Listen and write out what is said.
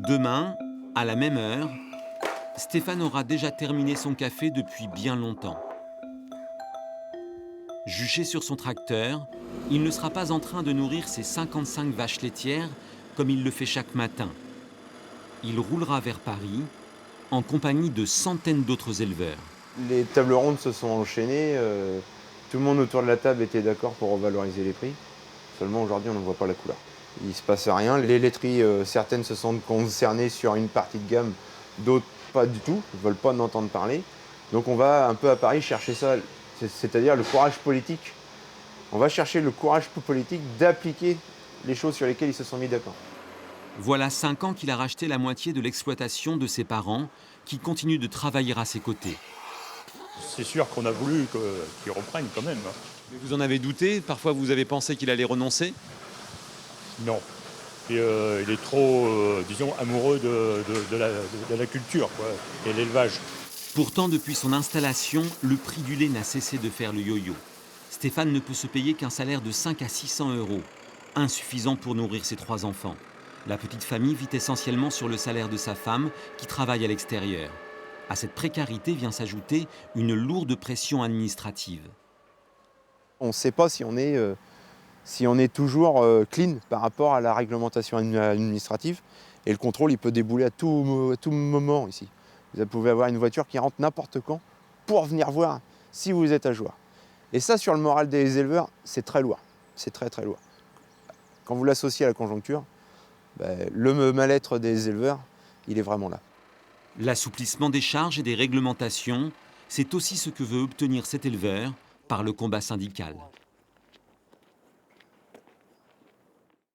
Demain, à la même heure, Stéphane aura déjà terminé son café depuis bien longtemps. Juché sur son tracteur, il ne sera pas en train de nourrir ses 55 vaches laitières comme il le fait chaque matin. Il roulera vers Paris en compagnie de centaines d'autres éleveurs. Les tables rondes se sont enchaînées, tout le monde autour de la table était d'accord pour revaloriser les prix. Seulement aujourd'hui, on n'en voit pas la couleur. Il ne se passe rien. Les laiteries, certaines se sentent concernées sur une partie de gamme, d'autres pas du tout, ne veulent pas en entendre parler. Donc on va un peu à Paris chercher ça, c'est-à-dire le courage politique. On va chercher le courage politique d'appliquer les choses sur lesquelles ils se sont mis d'accord. Voilà 5 ans qu'il a racheté la moitié de l'exploitation de ses parents, qui continuent de travailler à ses côtés. C'est sûr qu'on a voulu qu'ils reprennent quand même, hein. Mais vous en avez douté? Parfois vous avez pensé qu'il allait renoncer? Non. Et, il est trop, disons, amoureux de la culture, quoi, et l'élevage. Pourtant, depuis son installation, le prix du lait n'a cessé de faire le yo-yo. Stéphane ne peut se payer qu'un salaire de 5 à 600 euros, insuffisant pour nourrir ses 3 enfants. La petite famille vit essentiellement sur le salaire de sa femme, qui travaille à l'extérieur. À cette précarité vient s'ajouter une lourde pression administrative. On ne sait pas si on est toujours clean par rapport à la réglementation administrative. Et le contrôle, il peut débouler à tout moment ici. Vous pouvez avoir une voiture qui rentre n'importe quand pour venir voir si vous êtes à jour. Et ça, sur le moral des éleveurs, c'est très lourd. C'est très très lourd. Quand vous l'associez à la conjoncture, le mal-être des éleveurs, il est vraiment là. L'assouplissement des charges et des réglementations, c'est aussi ce que veut obtenir cet éleveur par le combat syndical.